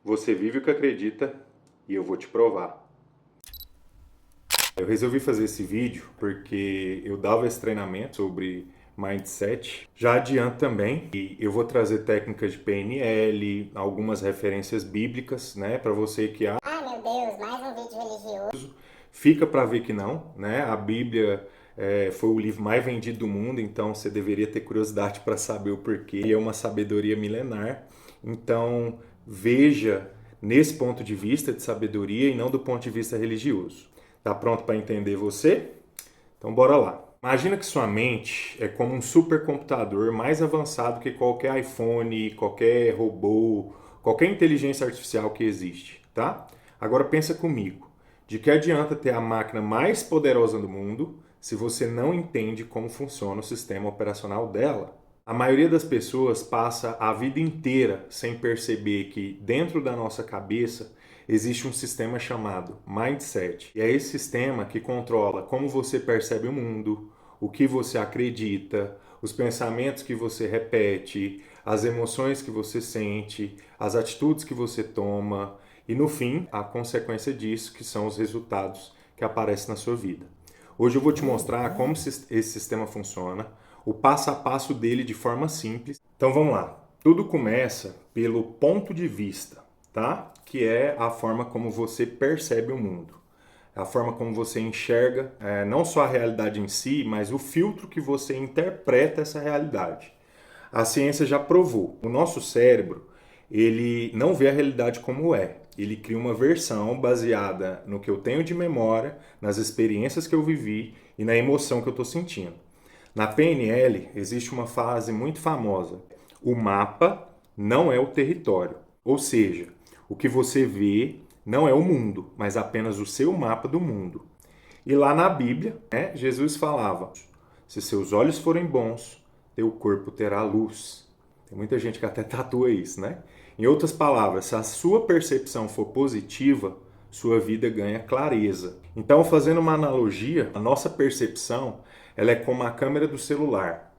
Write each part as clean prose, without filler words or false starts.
Você vive o que acredita e eu vou te provar. Eu resolvi fazer esse vídeo porque eu dava esse treinamento sobre mindset. Já adianto também que eu vou trazer técnicas de PNL, algumas referências bíblicas, né, para você que Meu Deus, mais um vídeo religioso. fica para ver que não, né? A Bíblia foi o livro mais vendido do mundo, então você deveria ter curiosidade para saber o porquê. E é uma sabedoria milenar. Então veja nesse ponto de vista de sabedoria e não do ponto de vista religioso. Tá pronto para entender você? Então bora lá. Imagina que sua mente é como um supercomputador mais avançado que qualquer iPhone, qualquer robô, qualquer inteligência artificial que existe, tá? Agora pensa comigo. De que adianta ter a máquina mais poderosa do mundo se você não entende como funciona o sistema operacional dela? A maioria das pessoas passa a vida inteira sem perceber que dentro da nossa cabeça existe um sistema chamado mindset. E é esse sistema que controla como você percebe o mundo, o que você acredita, os pensamentos que você repete, as emoções que você sente, as atitudes que você toma e, no fim, a consequência disso, que são os resultados que aparecem na sua vida. Hoje eu vou te mostrar como esse sistema funciona, o passo a passo dele de forma simples. Então vamos lá. Tudo começa pelo ponto de vista, tá? Que é a forma como você percebe o mundo. A forma como você enxerga não só a realidade em si, mas o filtro que você interpreta essa realidade. A ciência já provou. O nosso cérebro, ele não vê a realidade como é. Ele cria uma versão baseada no que eu tenho de memória, nas experiências que eu vivi e na emoção que eu estou sentindo. Na PNL, existe uma frase muito famosa. O mapa não é o território. Ou seja, o que você vê não é o mundo, mas apenas o seu mapa do mundo. E lá na Bíblia, Jesus falava: se seus olhos forem bons, teu corpo terá luz. Tem muita gente que até tatua isso, né? Em outras palavras, se a sua percepção for positiva, sua vida ganha clareza. Então, fazendo uma analogia, a nossa percepção ela é como a câmera do celular.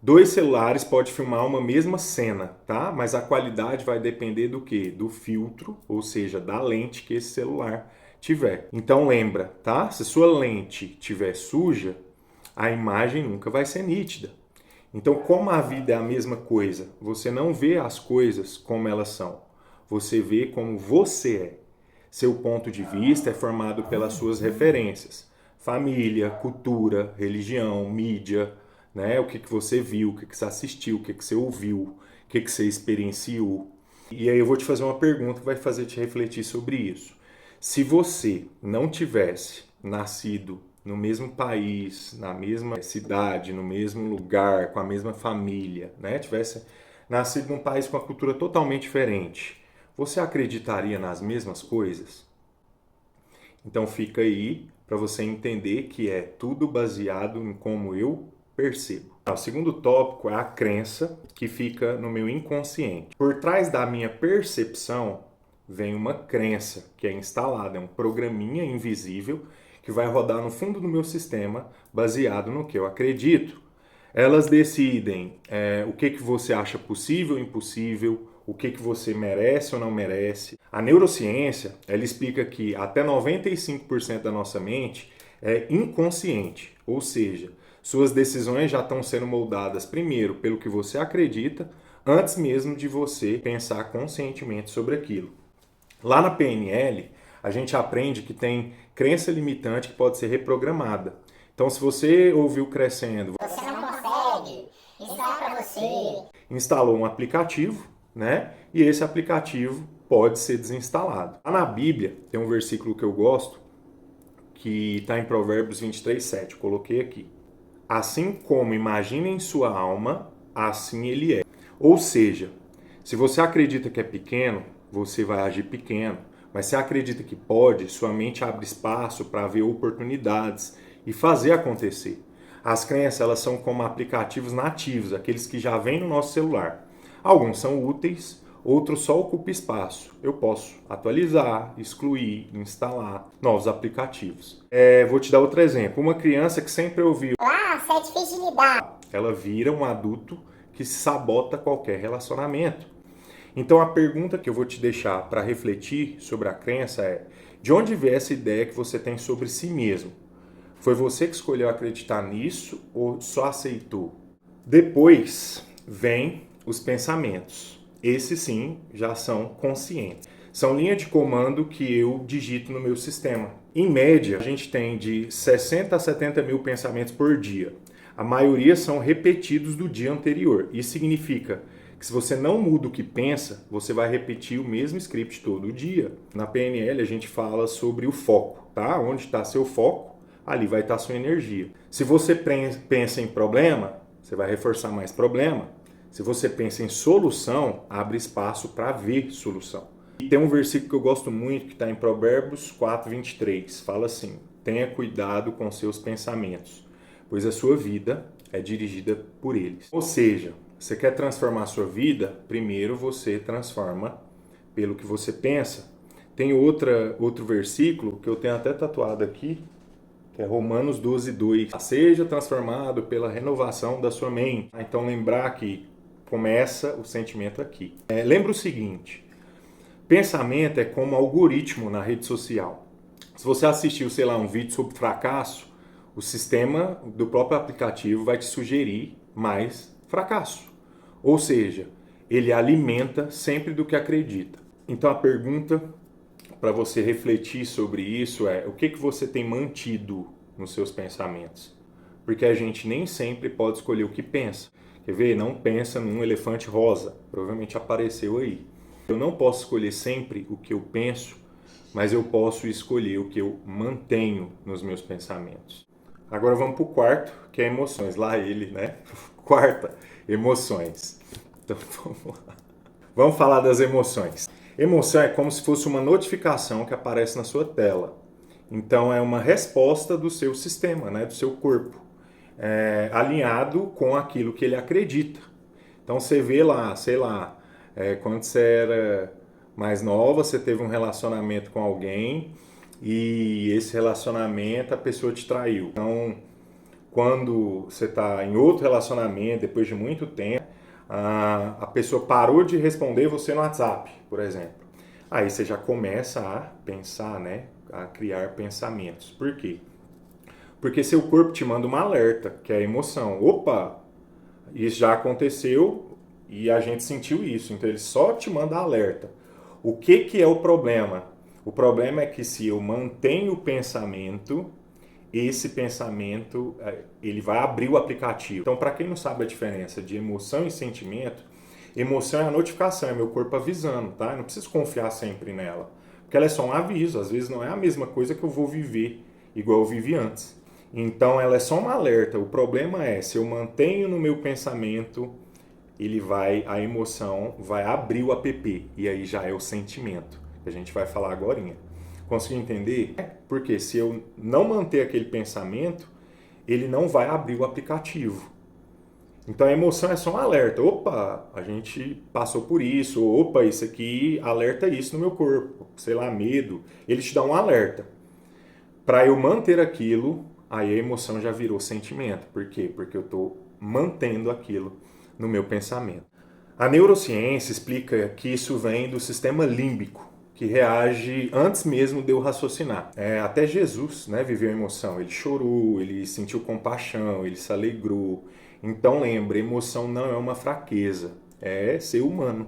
Dois celulares podem filmar uma mesma cena, tá? Mas a qualidade vai depender do quê? Do filtro, ou seja, da lente que esse celular tiver. Então lembra, tá? Se sua lente tiver suja, a imagem nunca vai ser nítida. Então, como a vida é a mesma coisa, você não vê as coisas como elas são. Você vê como você é. Seu ponto de vista é formado pelas suas referências. Família, cultura, religião, mídia, né? O que você viu, o que você assistiu, o que você ouviu, o que você experienciou. E aí eu vou te fazer uma pergunta que vai fazer te refletir sobre isso. Se você não tivesse nascido no mesmo país, na mesma cidade, no mesmo lugar, com a mesma família, né? Tivesse nascido num país com uma cultura totalmente diferente, você acreditaria nas mesmas coisas? Então fica aí para você entender que é tudo baseado em como eu percebo. O segundo tópico é a crença que fica no meu inconsciente. Por trás da minha percepção vem uma crença que é instalada, é um programinha invisível que vai rodar no fundo do meu sistema baseado no que eu acredito. Elas decidem o que você acha possível ou impossível, o que você merece ou não merece. A neurociência, ela explica que até 95% da nossa mente é inconsciente, ou seja, suas decisões já estão sendo moldadas primeiro pelo que você acredita, antes mesmo de você pensar conscientemente sobre aquilo. Lá na PNL, a gente aprende que tem crença limitante que pode ser reprogramada. Então, se você ouviu crescendo, Você não consegue, isso não é pra você. instalou um aplicativo, né? E esse aplicativo pode ser desinstalado. Lá na Bíblia tem um versículo que eu gosto, que está em Provérbios 23:7. Coloquei aqui. Assim como imagina em sua alma, assim ele é. Ou seja, se você acredita que é pequeno, você vai agir pequeno. Mas se acredita que pode, sua mente abre espaço para ver oportunidades e fazer acontecer. As crenças elas são como aplicativos nativos, aqueles que já vêm no nosso celular. Alguns são úteis, outros só ocupam espaço. Eu posso atualizar, excluir, instalar novos aplicativos. Vou te dar outro exemplo. Uma criança que sempre ouviu Você é difícil de lidar. ela vira um adulto que sabota qualquer relacionamento. Então a pergunta que eu vou te deixar para refletir sobre a crença é: de onde veio essa ideia que você tem sobre si mesmo? Foi você que escolheu acreditar nisso ou só aceitou? Depois vem os pensamentos. Esses sim já são conscientes. São linha de comando que eu digito no meu sistema. Em média, a gente tem de 60 a 70 mil pensamentos por dia. A maioria são repetidos do dia anterior. Isso significa que se você não muda o que pensa, você vai repetir o mesmo script todo dia. Na PNL a gente fala sobre o foco, tá? Onde está seu foco, ali vai estar sua energia. Se você pensa em problema, você vai reforçar mais problema. Se você pensa em solução, abre espaço para ver solução. E tem um versículo que eu gosto muito, que está em Provérbios 4:23. Fala assim: tenha cuidado com seus pensamentos, pois a sua vida é dirigida por eles. Ou seja, você quer transformar a sua vida? Primeiro você transforma pelo que você pensa. Tem outro versículo que eu tenho até tatuado aqui, que é Romanos 12:2. Seja transformado pela renovação da sua mente. Então lembrar que começa o sentimento aqui. Lembra o seguinte: pensamento é como algoritmo na rede social. Se você assistiu, sei lá, um vídeo sobre fracasso, o sistema do próprio aplicativo vai te sugerir mais fracasso. Ou seja, ele alimenta sempre do que acredita. Então a pergunta para você refletir sobre isso é: o que você tem mantido nos seus pensamentos? Porque a gente nem sempre pode escolher o que pensa. Quer ver? Não pensa num elefante rosa. Provavelmente apareceu aí. Eu não posso escolher sempre o que eu penso, mas eu posso escolher o que eu mantenho nos meus pensamentos. Agora vamos para o quarto, que é emoções. Lá ele, né? Quarta, emoções. Então vamos lá. Vamos falar das emoções. Emoção é como se fosse uma notificação que aparece na sua tela. Então é uma resposta do seu sistema, né? Do seu corpo, alinhado com aquilo que ele acredita. Então você vê lá, sei lá, quando você era mais nova, você teve um relacionamento com alguém e esse relacionamento a pessoa te traiu. Então, quando você está em outro relacionamento, depois de muito tempo, a pessoa parou de responder você no WhatsApp, por exemplo. Aí você já começa a pensar, né? A criar pensamentos. Por quê? Porque seu corpo te manda uma alerta, que é a emoção. Opa, isso já aconteceu e a gente sentiu isso. Então ele só te manda alerta. O que é o problema? O problema é que se eu mantenho o pensamento, esse pensamento ele vai abrir o aplicativo. Então, para quem não sabe a diferença de emoção e sentimento, emoção é a notificação, é meu corpo avisando, tá? Eu não preciso confiar sempre nela, porque ela é só um aviso. Às vezes não é a mesma coisa que eu vou viver igual eu vivi antes. Então, ela é só um alerta. O problema é, se eu mantenho no meu pensamento, a emoção vai abrir o app, e aí já é o sentimento, que a gente vai falar agorinha. Conseguiu entender? Porque se eu não manter aquele pensamento, ele não vai abrir o aplicativo. Então a emoção é só um alerta. Opa, a gente passou por isso. Opa, isso aqui alerta isso no meu corpo. Sei lá, medo. Ele te dá um alerta. Para eu manter aquilo, aí a emoção já virou sentimento. Por quê? Porque eu estou mantendo aquilo no meu pensamento. A neurociência explica que isso vem do sistema límbico, que reage antes mesmo de eu raciocinar. Até Jesus, né, viveu emoção. Ele chorou, ele sentiu compaixão, ele se alegrou. Então lembra, emoção não é uma fraqueza, é ser humano.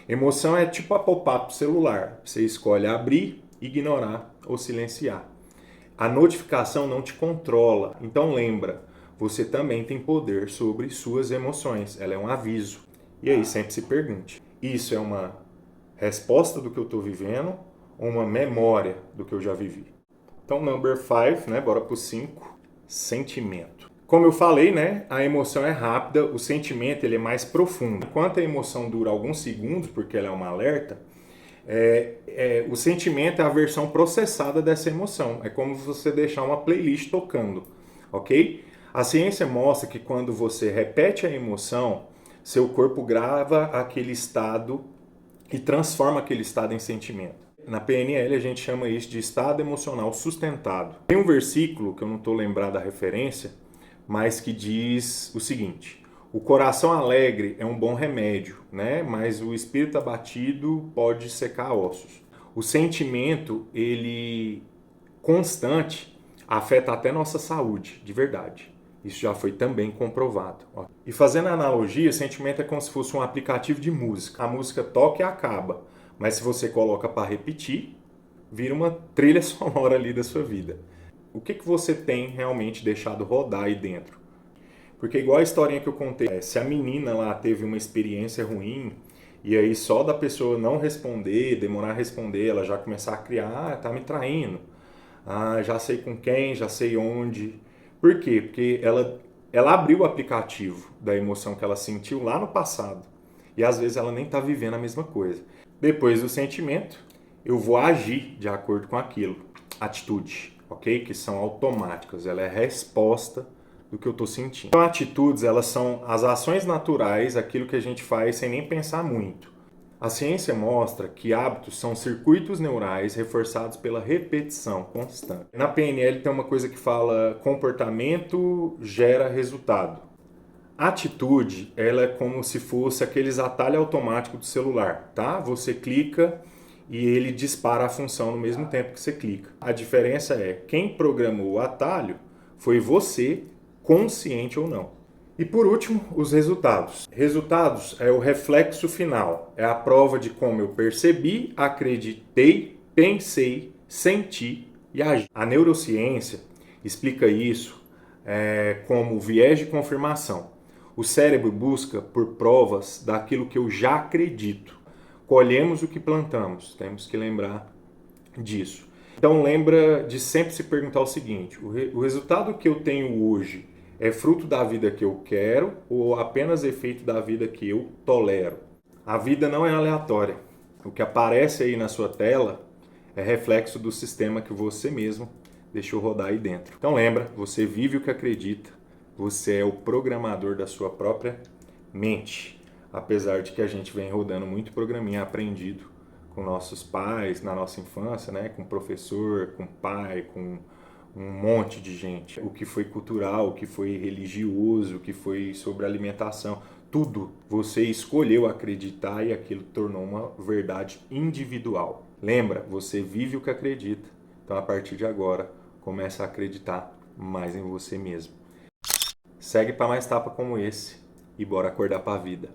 Emoção é tipo a pop-up do celular. Você escolhe abrir, ignorar ou silenciar. A notificação não te controla. Então lembra, você também tem poder sobre suas emoções. Ela é um aviso. E aí sempre se pergunte, isso é uma resposta do que eu estou vivendo ou uma memória do que eu já vivi? Então, number 5, né? Bora pro 5. Sentimento. Como eu falei, né? A emoção é rápida, o sentimento ele é mais profundo. Enquanto a emoção dura alguns segundos, porque ela é uma alerta, o sentimento é a versão processada dessa emoção. É como você deixar uma playlist tocando, ok? A ciência mostra que quando você repete a emoção, seu corpo grava aquele estado e transforma aquele estado em sentimento. Na PNL a gente chama isso de estado emocional sustentado. Tem um versículo, que eu não estou lembrado da referência, mas que diz o seguinte: O coração alegre é um bom remédio, né? Mas o espírito abatido pode secar ossos. O sentimento, ele constante, afeta até nossa saúde, de verdade. Isso já foi também comprovado. E fazendo a analogia, sentimento é como se fosse um aplicativo de música. A música toca e acaba, mas se você coloca para repetir, vira uma trilha sonora ali da sua vida. O que você tem realmente deixado rodar aí dentro? Porque igual a historinha que eu contei, se a menina lá teve uma experiência ruim, e aí só da pessoa não responder, demorar a responder, ela já começar a criar, tá me traindo. Já sei com quem, já sei onde. Por quê? Porque ela abriu o aplicativo da emoção que ela sentiu lá no passado. E às vezes ela nem está vivendo a mesma coisa. Depois do sentimento, eu vou agir de acordo com aquilo. Atitude, ok? Que são automáticas. Ela é a resposta do que eu estou sentindo. Então, atitudes, elas são as ações naturais, aquilo que a gente faz sem nem pensar muito. A ciência mostra que hábitos são circuitos neurais reforçados pela repetição constante. Na PNL tem uma coisa que fala comportamento gera resultado. Atitude, ela é como se fosse aqueles atalhos automáticos do celular, tá? Você clica e ele dispara a função no mesmo tempo que você clica. A diferença é, quem programou o atalho foi você, consciente ou não. E por último, os resultados. Resultados é o reflexo final, é a prova de como eu percebi, acreditei, pensei, senti e agi. A neurociência explica isso como viés de confirmação. O cérebro busca por provas daquilo que eu já acredito. Colhemos o que plantamos, temos que lembrar disso. Então lembra de sempre se perguntar o seguinte, o resultado que eu tenho hoje é fruto da vida que eu quero ou apenas efeito da vida que eu tolero? A vida não é aleatória. O que aparece aí na sua tela é reflexo do sistema que você mesmo deixou rodar aí dentro. Então lembra, você vive o que acredita, você é o programador da sua própria mente. Apesar de que a gente vem rodando muito programinha aprendido com nossos pais, na nossa infância, né? Com professor, com pai, com um monte de gente. O que foi cultural, o que foi religioso, o que foi sobre alimentação, tudo você escolheu acreditar e aquilo tornou uma verdade individual. Lembra, você vive o que acredita. Então a partir de agora, começa a acreditar mais em você mesmo. Segue para mais tapa como esse e bora acordar para a vida.